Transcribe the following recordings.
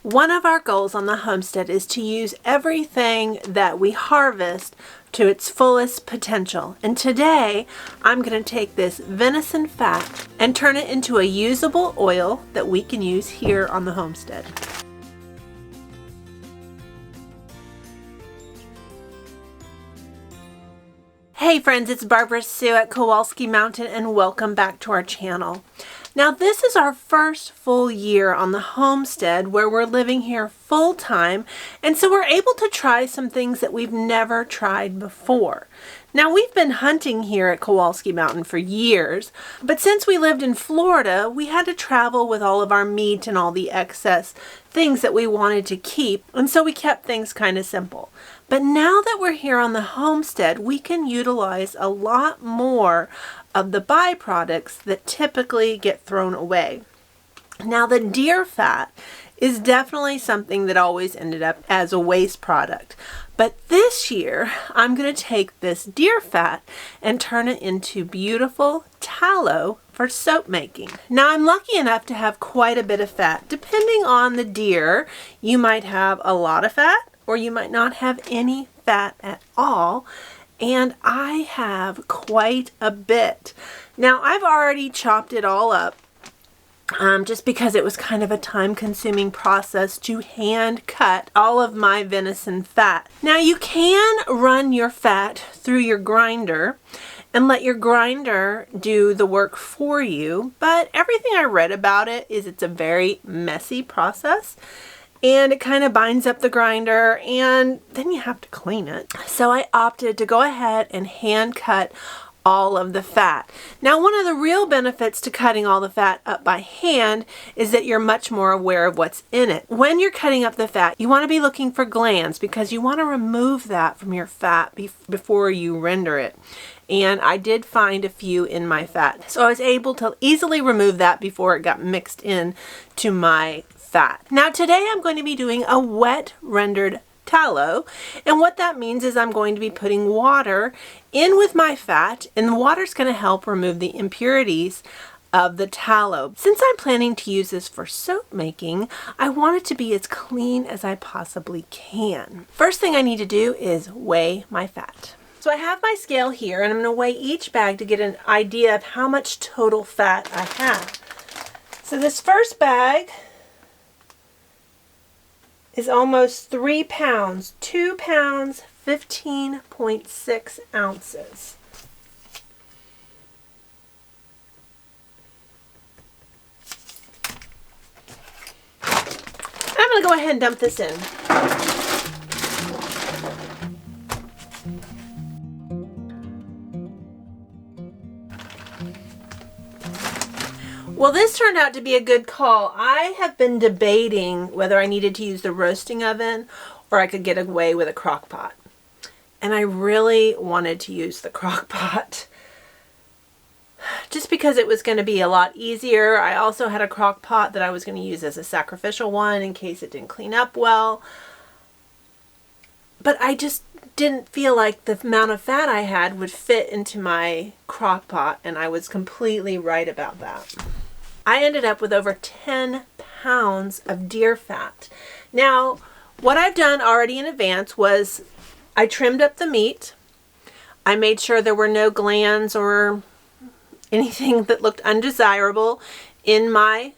One of our goals on the homestead is to use everything that we harvest to its fullest potential. And today I'm going to take this venison fat and turn it into a usable oil that we can use here on the homestead. Hey friends, it's Barbara Sue at Kowalski Mountain and welcome back to our channel. Now this is our first full year on the homestead where we're living here full time, and so we're able to try some things that we've never tried before. Now we've been hunting here at Kowalski Mountain for years, but since we lived in Florida, we had to travel with all of our meat and all the excess things that we wanted to keep, and so we kept things kind of simple. But now that we're here on the homestead, we can utilize a lot more of the byproducts that typically get thrown away. Now the deer fat is definitely something that always ended up as a waste product. But this year, I'm going to take this deer fat and turn it into beautiful tallow for soap making. Now I'm lucky enough to have quite a bit of fat. Depending on the deer, you might have a lot of fat or you might not have any fat at all. And I have quite a bit. Now I've already chopped it all up just because it was kind of a time-consuming process to hand cut all of my venison fat. Now you can run your fat through your grinder and let your grinder do the work for you, but everything I read about it is it's a very messy process. And it kind of binds up the grinder and then you have to clean it. So I opted to go ahead and hand cut all of the fat. Now one of the real benefits to cutting all the fat up by hand is that you're much more aware of what's in it. When you're cutting up the fat, you want to be looking for glands because you want to remove that from your fat before you render it. And I did find a few in my fat. So I was able to easily remove that before it got mixed in to my fat. Now today I'm going to be doing a wet rendered tallow, and what that means is I'm going to be putting water in with my fat, and the water's going to help remove the impurities of the tallow. Since I'm planning to use this for soap making, I want it to be as clean as I possibly can. First thing I need to do is weigh my fat. So I have my scale here and I'm going to weigh each bag to get an idea of how much total fat I have. So this first bag is almost 3 pounds, 2 pounds, 15.6 ounces. I'm going to go ahead and dump this in. Well, this turned out to be a good call. I have been debating whether I needed to use the roasting oven or I could get away with a crock pot. And I really wanted to use the crock pot just because it was going to be a lot easier. I also had a crock pot that I was going to use as a sacrificial one in case it didn't clean up well. But I just didn't feel like the amount of fat I had would fit into my crock pot, and I was completely right about that. I ended up with over 10 pounds of deer fat. Now, what I've done already in advance was I trimmed up the meat. I made sure there were no glands or anything that looked undesirable in my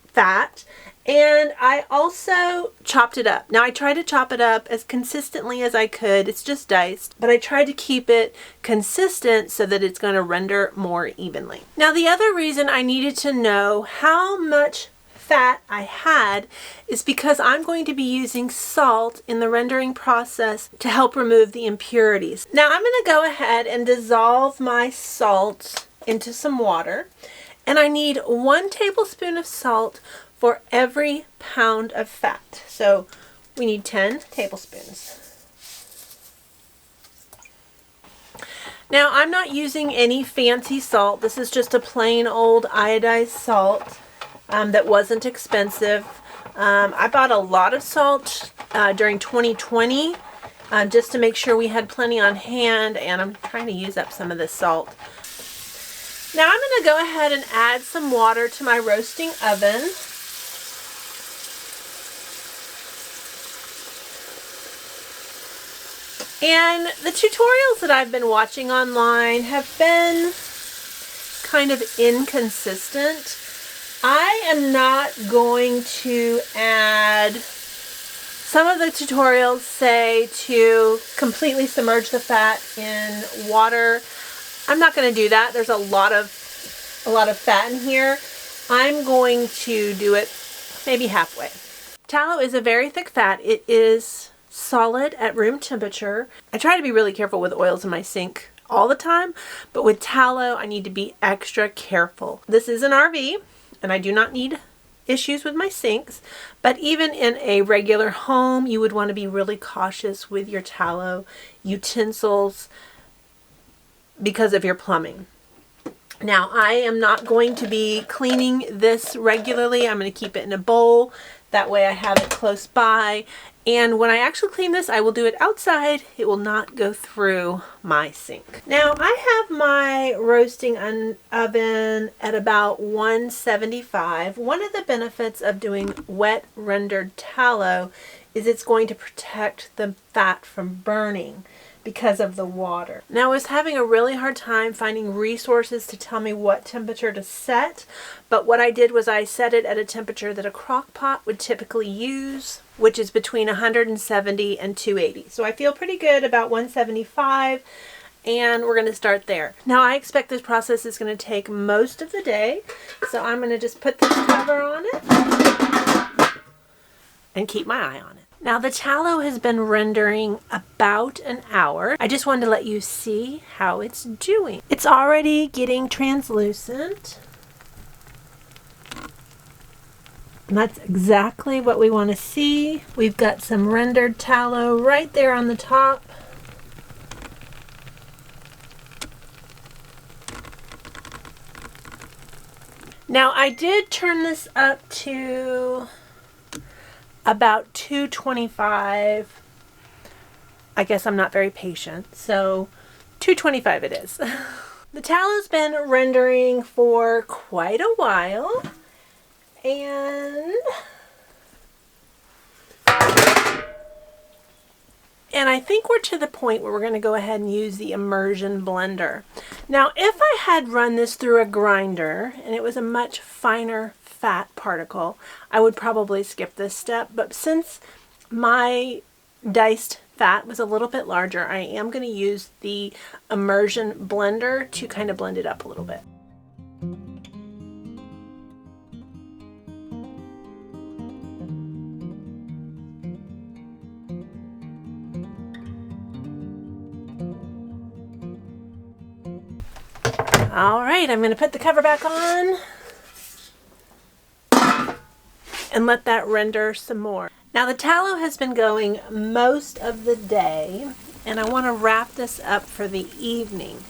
fat. And I also chopped it up. Now I tried to chop it up as consistently as I could. It's just diced, but I tried to keep it consistent so that it's going to render more evenly. Now the other reason I needed to know how much fat I had is because I'm going to be using salt in the rendering process to help remove the impurities. Now I'm going to go ahead and dissolve my salt into some water, and I need 1 tablespoon of salt for every pound of fat. So we need 10 tablespoons. Now I'm not using any fancy salt. This is just a plain old iodized salt that wasn't expensive. I bought a lot of salt during 2020 just to make sure we had plenty on hand, and I'm trying to use up some of this salt. Now I'm going to go ahead and add some water to my roasting oven. And the tutorials that I've been watching online have been kind of inconsistent. I am not going to add, some of the tutorials say to completely submerge the fat in water. I'm not going to do that. There's a lot of fat in here. I'm going to do it maybe halfway. Tallow is a very thick fat. It is solid at room temperature. I try to be really careful with oils in my sink all the time, but with tallow I need to be extra careful. This is an RV and I do not need issues with my sinks, but even in a regular home you would want to be really cautious with your tallow utensils because of your plumbing. Now, I am not going to be cleaning this regularly. I'm going to keep it in a bowl. That way I have it close by. And when I actually clean this, I will do it outside. It will not go through my sink. Now, I have my roasting oven at about 175. One of the benefits of doing wet rendered tallow is it's going to protect the fat from burning because of the water. Now, I was having a really hard time finding resources to tell me what temperature to set, but what I did was I set it at a temperature that a crock pot would typically use, which is between 170 and 280. So I feel pretty good about 175, and we're going to start there. Now, I expect this process is going to take most of the day, so I'm going to just put this cover on it and keep my eye on it. Now, the tallow has been rendering about an hour. I just wanted to let you see how it's doing. It's already getting translucent. And that's exactly what we want to see. We've got some rendered tallow right there on the top. Now, I did turn this up to about 225. I guess I'm not very patient, so 225 it is. The tallow's been rendering for quite a while, and I think we're to the point where we're going to go ahead and use the immersion blender. Now, if I had run this through a grinder and it was a much finer fat particle, I would probably skip this step, but since my diced fat was a little bit larger, I am going to use the immersion blender to kind of blend it up a little bit. All right, I'm going to put the cover back on and let that render some more. Now, the tallow has been going most of the day, and I want to wrap this up for the evening.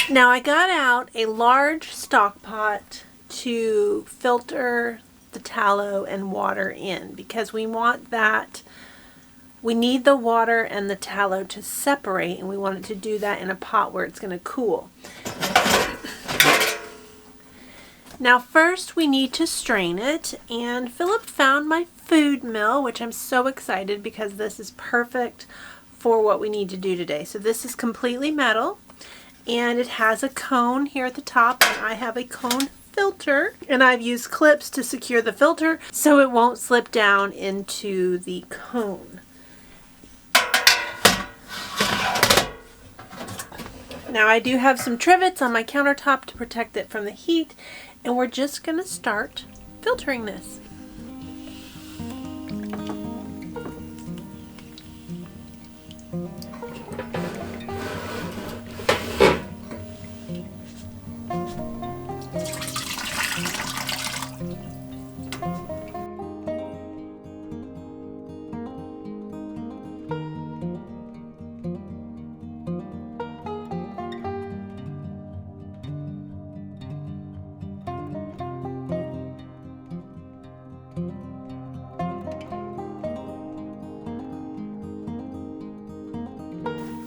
Now, I got out a large stock pot to filter the tallow and water in because we want that. We need the water and the tallow to separate, and we want it to do that in a pot where it's going to cool. Now, first we need to strain it, and Philip found my food mill, which I'm so excited because this is perfect for what we need to do today. So this is completely metal, and it has a cone here at the top, and I have a cone filter, and I've used clips to secure the filter so it won't slip down into the cone. Now, I do have some trivets on my countertop to protect it from the heat, and we're just going to start filtering this.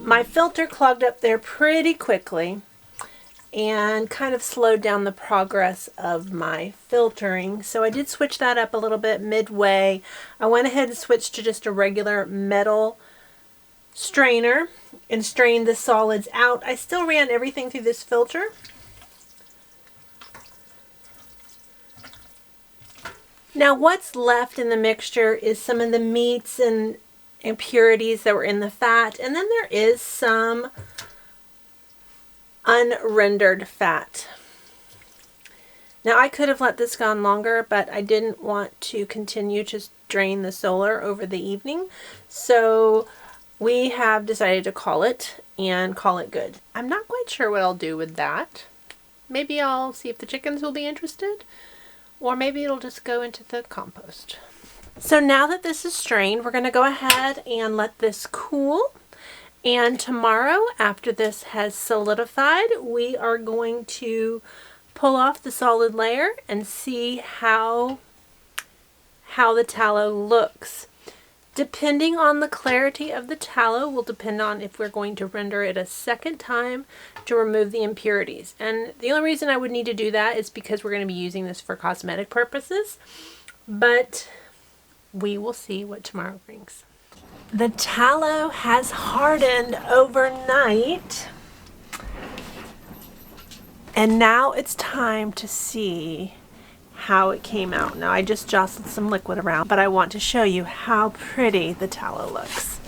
My filter clogged up there pretty quickly and kind of slowed down the progress of my filtering. So I did switch that up a little bit midway. I went ahead and switched to just a regular metal strainer and strained the solids out. I still ran everything through this filter. Now what's left in the mixture is some of the meats and impurities that were in the fat, and then there is some unrendered fat. Now I could have let this go on longer, but I didn't want to continue to drain the solar over the evening, so we have decided to call it and call it good. I'm not quite sure what I'll do with that. Maybe I'll see if the chickens will be interested, or maybe it'll just go into the compost. So now that this is strained, we're going to go ahead and let this cool. And tomorrow, after this has solidified, we are going to pull off the solid layer and see how the tallow looks. Depending on the clarity of the tallow will depend on if we're going to render it a second time to remove the impurities. And the only reason I would need to do that is because we're going to be using this for cosmetic purposes. But we will see what tomorrow brings. The tallow has hardened overnight. And now it's time to see how it came out. Now I just jostled some liquid around, but I want to show you how pretty the tallow looks.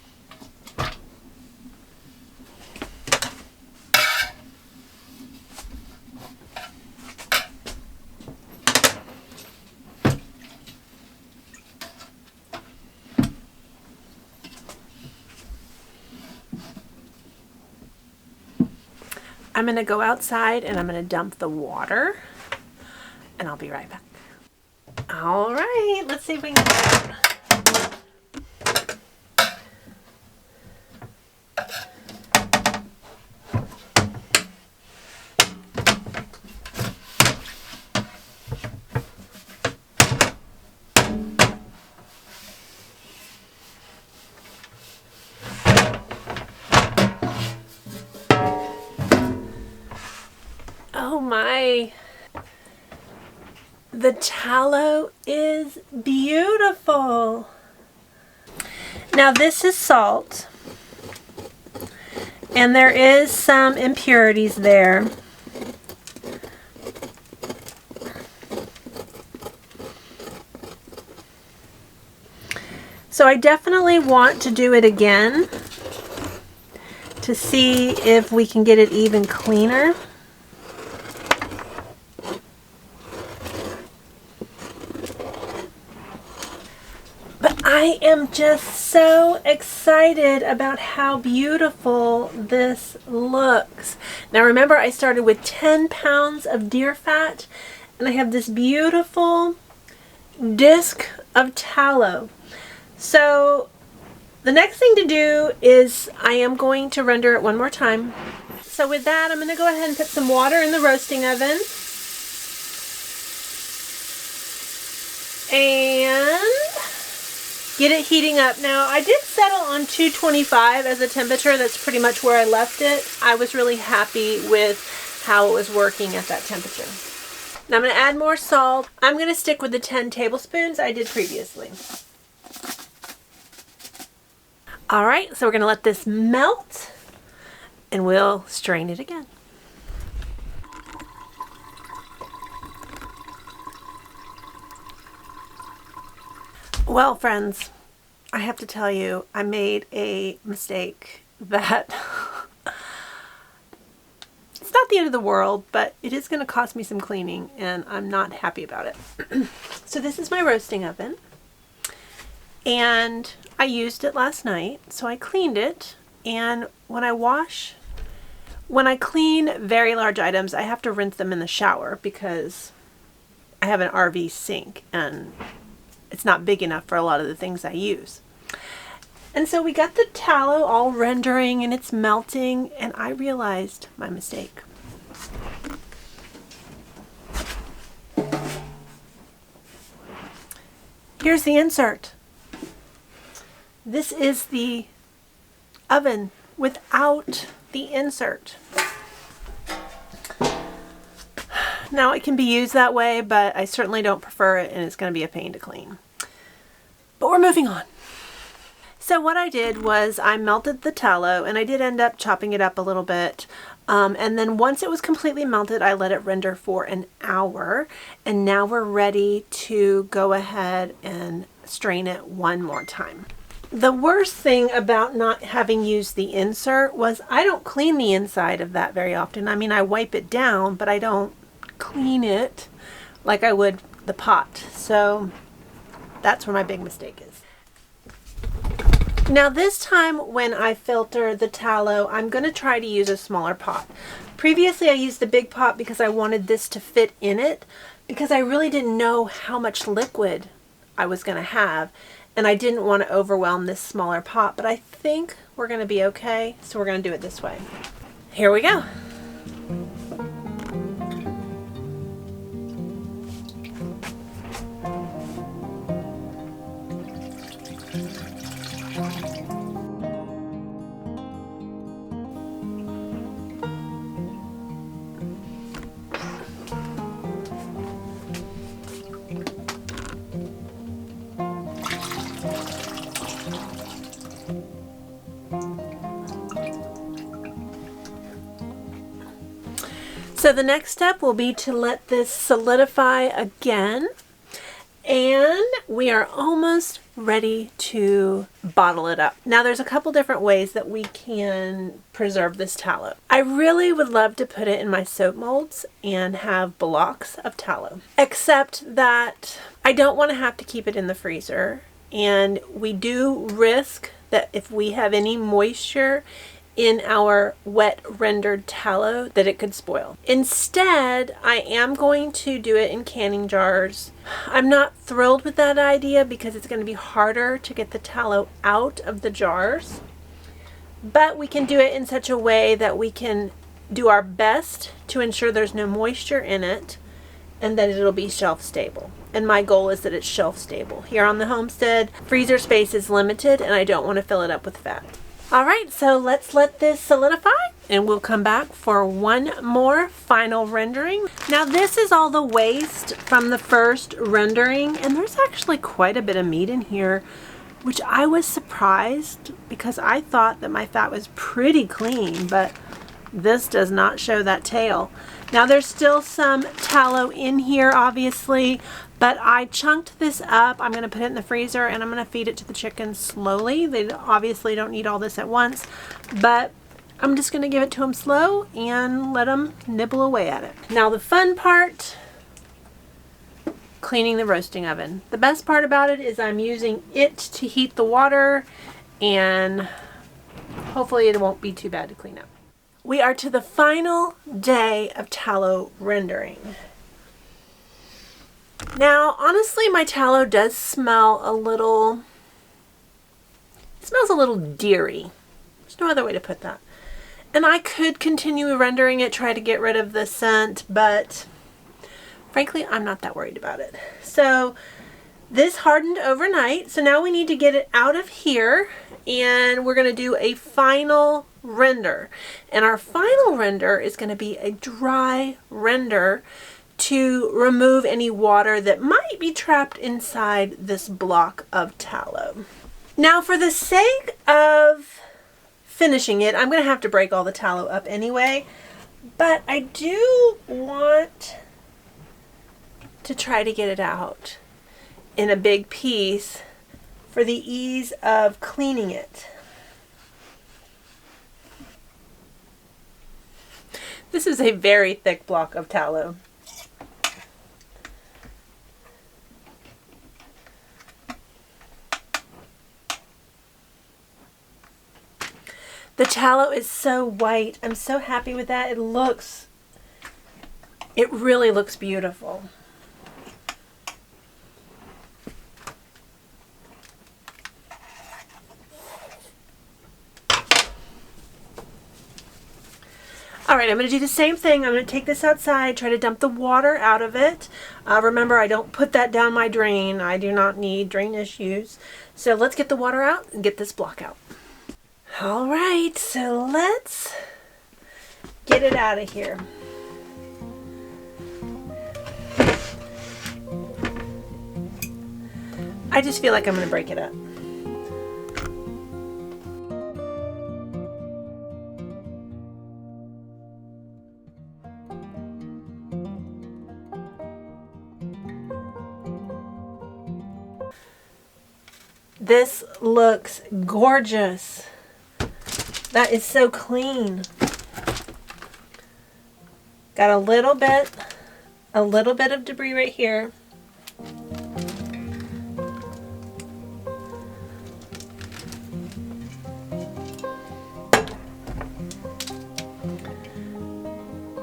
I'm going to go outside and I'm going to dump the water, and I'll be right back. All right, let's see if we can get it out. Oh my. The tallow is beautiful. Now this is salt, and there is some impurities there. So I definitely want to do it again to see if we can get it even cleaner. I am just so excited about how beautiful this looks. Now remember, I started with 10 pounds of deer fat, and I have this beautiful disc of tallow. So the next thing to do is I am going to render it one more time. So with that, I'm going to go ahead and put some water in the roasting oven. And get it heating up. Now I did settle on 225 as a temperature. That's pretty much where I left it. I was really happy with how it was working at that temperature. Now I'm going to add more salt. I'm going to stick with the 10 tablespoons I did previously. Alright, so we're going to let this melt and we'll strain it again. Well, friends, I have to tell you, I made a mistake that it's not the end of the world, but it is going to cost me some cleaning, and I'm not happy about it. So this is my roasting oven, and I used it last night, so I cleaned it, and when I clean very large items, I have to rinse them in the shower because I have an RV sink, and it's not big enough for a lot of the things I use. And so we got the tallow all rendering and it's melting, and I realized my mistake. Here's the insert. This is the oven without the insert. Now it can be used that way, but I certainly don't prefer it, and it's going to be a pain to clean. But we're moving on. So what I did was I melted the tallow, and I did end up chopping it up a little bit. And then once it was completely melted, I let it render for an hour. And now we're ready to go ahead and strain it one more time. The worst thing about not having used the insert was I don't clean the inside of that very often. I mean, I wipe it down, but I don't clean it like I would the pot. So that's where my big mistake is. Now this time when I filter the tallow, I'm going to try to use a smaller pot. Previously I used the big pot because I wanted this to fit in it, because I really didn't know how much liquid I was going to have, and I didn't want to overwhelm this smaller pot, but I think we're going to be okay, so we're going to do it this way. Here we go. So the next step will be to let this solidify again, and we are almost ready to bottle it up. Now there's a couple different ways that we can preserve this tallow. I really would love to put it in my soap molds and have blocks of tallow, except that I don't want to have to keep it in the freezer, and we do risk that if we have any moisture in our wet rendered tallow that it could spoil. Instead, I am going to do it in canning jars. I'm not thrilled with that idea because it's going to be harder to get the tallow out of the jars, but we can do it in such a way that we can do our best to ensure there's no moisture in it and that it'll be shelf stable. And my goal is that it's shelf stable. Here on the homestead, freezer space is limited and I don't want to fill it up with fat. Alright, so let's let this solidify and we'll come back for one more final rendering. Now this is all the waste from the first rendering, and there's actually quite a bit of meat in here, which I was surprised because I thought that my fat was pretty clean, but this does not show that tail. Now there's still some tallow in here obviously, but I chunked this up. I'm going to put it in the freezer and I'm going to feed it to the chickens slowly. They obviously don't need all this at once, but I'm just going to give it to them slow and let them nibble away at it. Now the fun part, cleaning the roasting oven. The best part about it is I'm using it to heat the water, and hopefully it won't be too bad to clean up. We are to the final day of tallow rendering. Now, honestly, my tallow does smell a little, it smells a little deery. There's no other way to put that. And I could continue rendering it, try to get rid of the scent, but frankly, I'm not that worried about it. So this hardened overnight. So now we need to get it out of here, and we're going to do a final render. And our final render is going to be a dry render to remove any water that might be trapped inside this block of tallow. Now for the sake of finishing it, I'm going to have to break all the tallow up anyway, but I do want to try to get it out in a big piece for the ease of cleaning it. This is a very thick block of tallow. The tallow is so white. I'm so happy with that. It really looks beautiful. Alright, I'm going to do the same thing. I'm going to take this outside, try to dump the water out of it. Remember, I don't put that down my drain. I do not need drain issues. So let's get the water out and get this block out. Alright, so let's get it out of here. I just feel like I'm going to break it up. This looks gorgeous. That is so clean. Got a little bit of debris right here.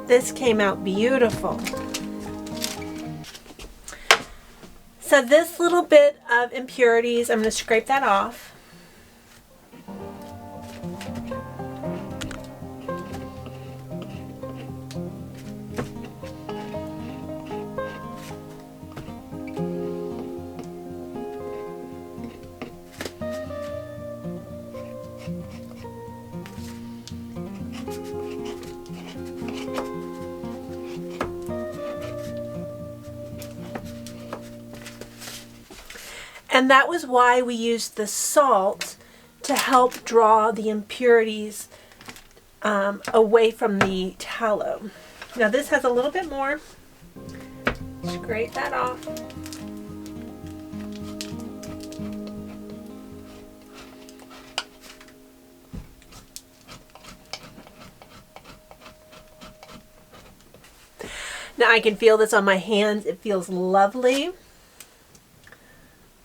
This came out beautiful. So this little bit of impurities, I'm going to scrape that off. And that was why we used the salt to help draw the impurities away from the tallow. Now this has a little bit more. Scrape that off. Now I can feel this on my hands. It feels lovely.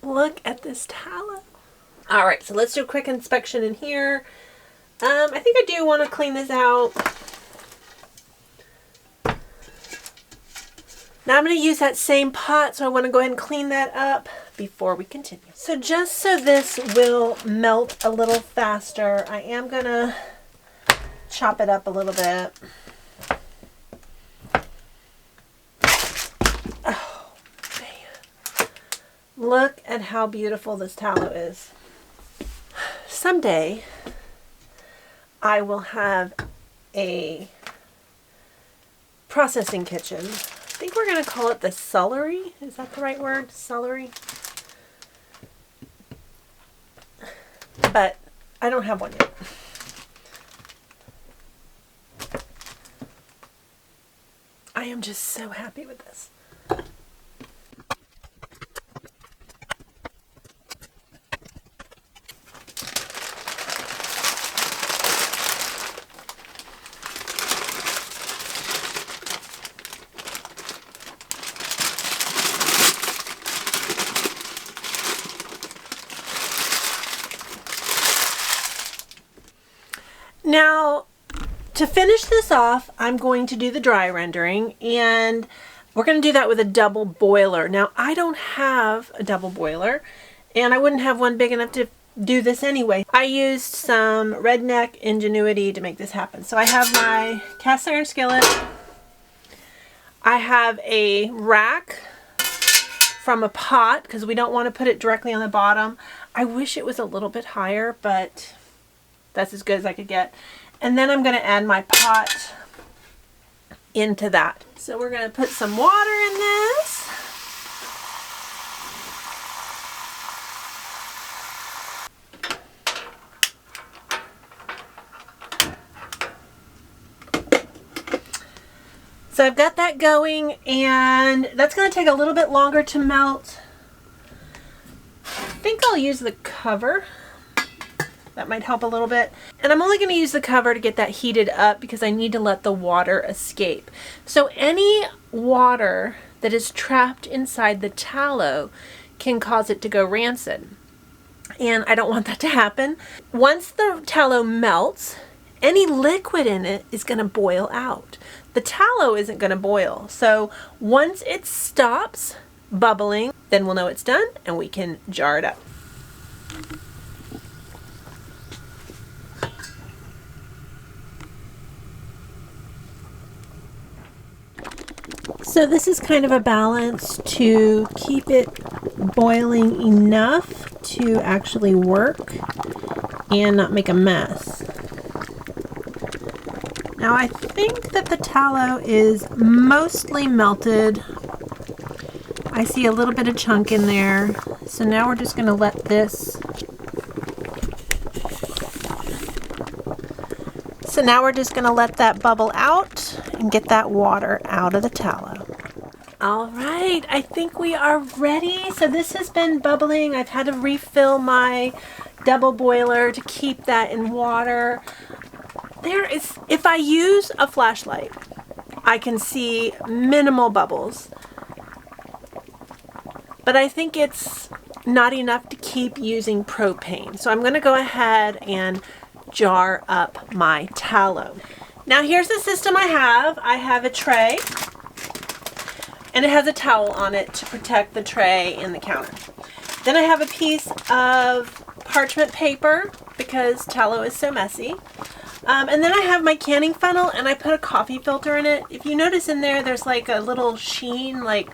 Look at this tallow. All right, so let's do a quick inspection in here. I think I do want to clean this out. Now I'm going to use that same pot, so I want to go ahead and clean that up before we continue. So just so this will melt a little faster, I am going to chop it up a little bit. Look at how beautiful this tallow is. Someday, I will have a processing kitchen. I think we're going to call it the scullery. Is that the right word? Scullery? But I don't have one yet. I am just so happy with this. Now, to finish this off, I'm going to do the dry rendering, and we're going to do that with a double boiler. Now, I don't have a double boiler, and I wouldn't have one big enough to do this anyway. I used some redneck ingenuity to make this happen. So I have my cast iron skillet. I have a rack from a pot, because we don't want to put it directly on the bottom. I wish it was a little bit higher, but that's as good as I could get. And then I'm going to add my pot into that. So we're going to put some water in this. So I've got that going, and that's going to take a little bit longer to melt. I think I'll use the cover. That might help a little bit. And I'm only going to use the cover to get that heated up because I need to let the water escape. So any water that is trapped inside the tallow can cause it to go rancid. And I don't want that to happen. Once the tallow melts, any liquid in it is going to boil out. The tallow isn't going to boil. So once it stops bubbling, then we'll know it's done and we can jar it up. So this is kind of a balance to keep it boiling enough to actually work and not make a mess. Now I think that the tallow is mostly melted. I see a little bit of chunk in there. So now we're just going to let this. So now we're just going to let that bubble out and get that water out of the tallow. All right, I think we are ready. So this has been bubbling. I've had to refill my double boiler to keep that in water. If I use a flashlight, I can see minimal bubbles. But I think it's not enough to keep using propane. So I'm going to go ahead and jar up my tallow. Now here's the system I have. I have a tray. And it has a towel on it to protect the tray and the counter. Then I have a piece of parchment paper because tallow is so messy. And then I have my canning funnel and I put a coffee filter in it. If you notice in there, there's like a little sheen, like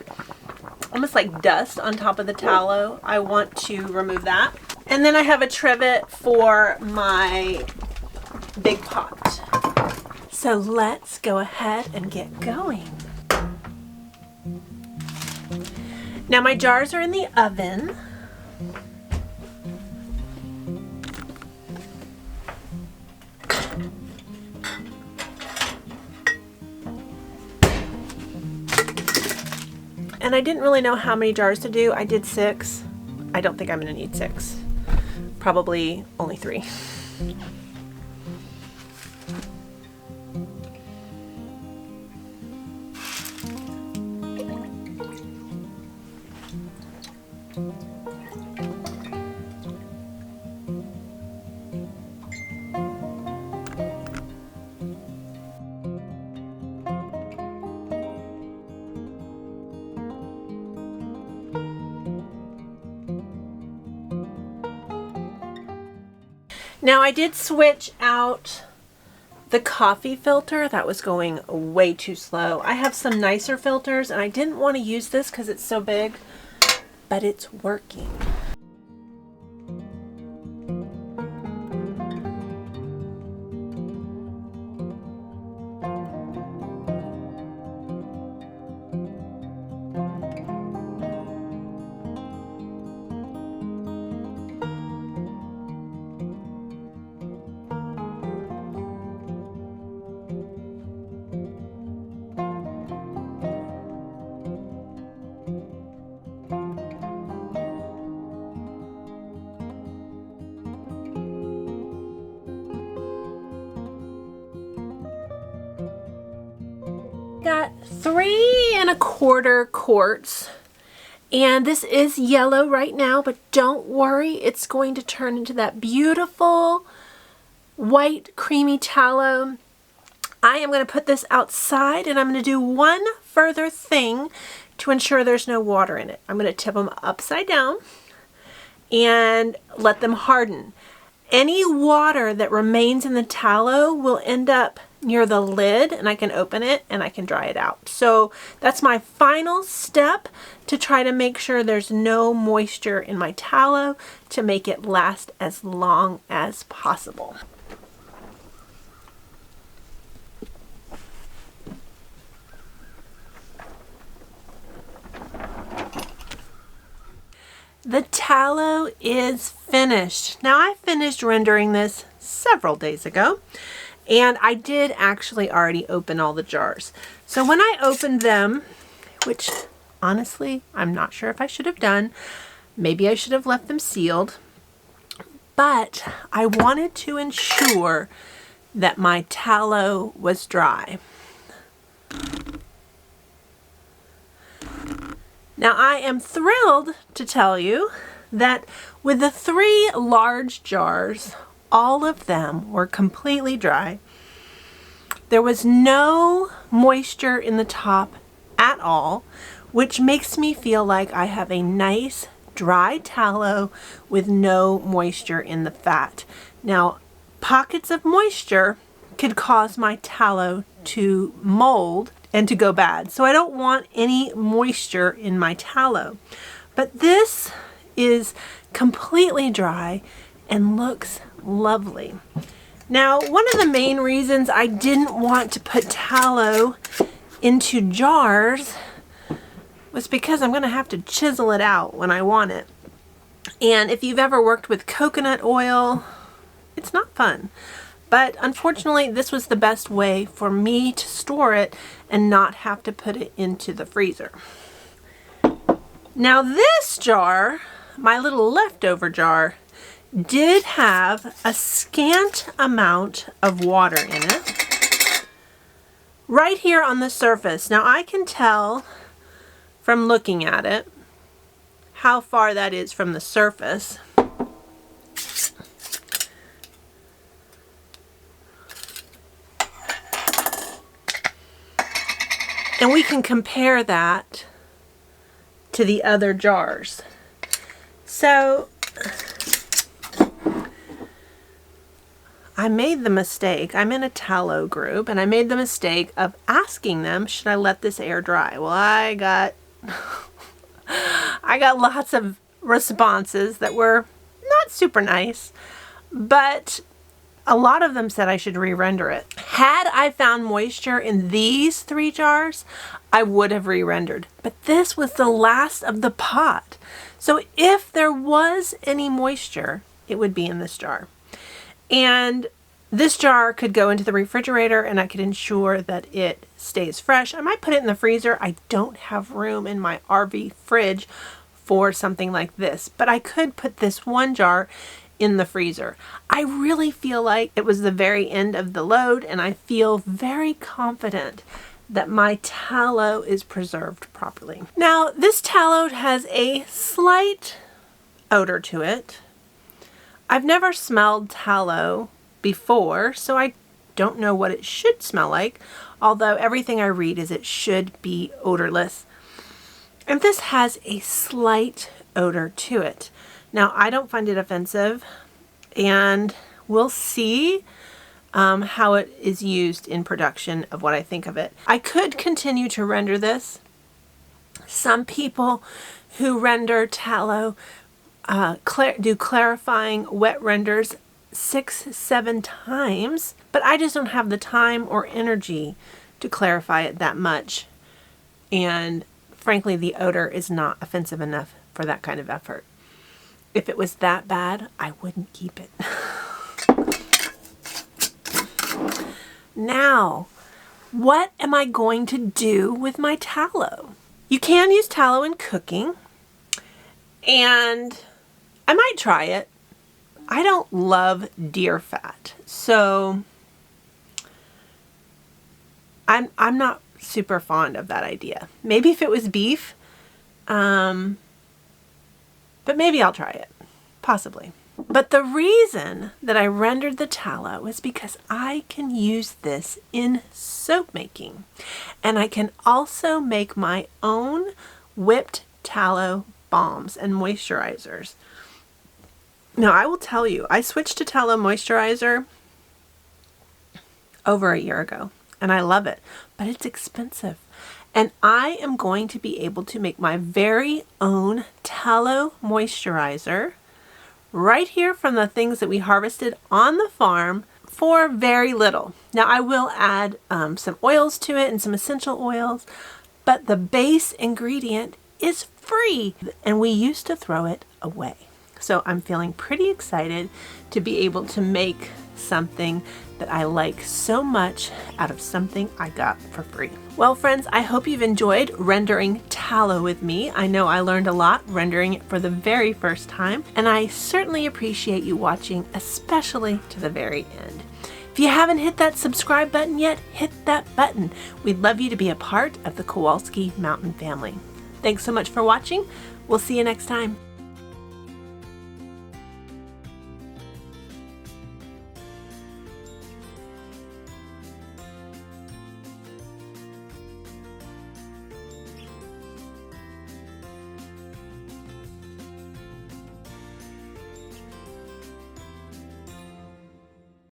almost like dust on top of the tallow. I want to remove that. And then I have a trivet for my big pot. So let's go ahead and get going. Now my jars are in the oven. And I didn't really know how many jars to do. I did 6. I don't think I'm going to need 6. Probably only 3. Now I did switch out the coffee filter. That was going way too slow. I have some nicer filters and I didn't want to use this because it's so big, but it's working. Got 3 1/4 quarts, and this is yellow right now, but don't worry, it's going to turn into that beautiful white creamy tallow. I am going to put this outside and I'm going to do one further thing to ensure there's no water in it. I'm going to tip them upside down and let them harden. Any water that remains in the tallow will end up near the lid and I can open it and I can dry it out. So that's my final step to try to make sure there's no moisture in my tallow to make it last as long as possible. The tallow is finished. Now I finished rendering this several days ago. And I did actually already open all the jars. So when I opened them, which honestly, I'm not sure if I should have done, maybe I should have left them sealed, but I wanted to ensure that my tallow was dry. Now I am thrilled to tell you that with the 3 large jars, all of them were completely dry. There was no moisture in the top at all, which makes me feel like I have a nice dry tallow with no moisture in the fat. Now, pockets of moisture could cause my tallow to mold and to go bad. So I don't want any moisture in my tallow. But this is completely dry and looks lovely. Now, one of the main reasons I didn't want to put tallow into jars was because I'm going to have to chisel it out when I want it. And if you've ever worked with coconut oil, it's not fun. But unfortunately, this was the best way for me to store it and not have to put it into the freezer. Now this jar, my little leftover jar, did have a scant amount of water in it. Right here on the surface. Now I can tell from looking at it how far that is from the surface. And we can compare that to the other jars. So I made the mistake. I'm in a Tallow group, and I made the mistake of asking them, should I let this air dry? Well, I got lots of responses that were not super nice, but a lot of them said I should re-render it. Had I found moisture in these 3 jars, I would have re-rendered. But this was the last of the pot. So if there was any moisture, it would be in this jar. And this jar could go into the refrigerator and I could ensure that it stays fresh. I might put it in the freezer. I don't have room in my RV fridge for something like this, but I could put this one jar in the freezer. I really feel like it was the very end of the load, and I feel very confident that my tallow is preserved properly. Now this tallow has a slight odor to it. I've never smelled tallow before, so I don't know what it should smell like, although everything I read is it should be odorless. And this has a slight odor to it. Now, I don't find it offensive, and we'll see how it is used in production of what I think of it. I could continue to render this. Some people who render tallow do clarifying wet renders 6-7 times, but I just don't have the time or energy to clarify it that much. And frankly, the odor is not offensive enough for that kind of effort. If it was that bad, I wouldn't keep it. Now, what am I going to do with my tallow? You can use tallow in cooking, and I might try it. I don't love deer fat, so I'm not super fond of that idea. Maybe if it was beef, but maybe I'll try it, possibly. But the reason that I rendered the tallow is because I can use this in soap making. And I can also make my own whipped tallow balms and moisturizers. Now I will tell you, I switched to tallow moisturizer over a year ago, and I love it, but it's expensive. And I am going to be able to make my very own tallow moisturizer right here from the things that we harvested on the farm for very little. Now I will add some oils to it and some essential oils, but the base ingredient is free, and we used to throw it away. So I'm feeling pretty excited to be able to make something that I like so much out of something I got for free. Well, friends, I hope you've enjoyed rendering tallow with me. I know I learned a lot rendering it for the very first time, and I certainly appreciate you watching, especially to the very end. If you haven't hit that subscribe button yet, hit that button. We'd love you to be a part of the Kowalski Mountain family. Thanks so much for watching. We'll see you next time.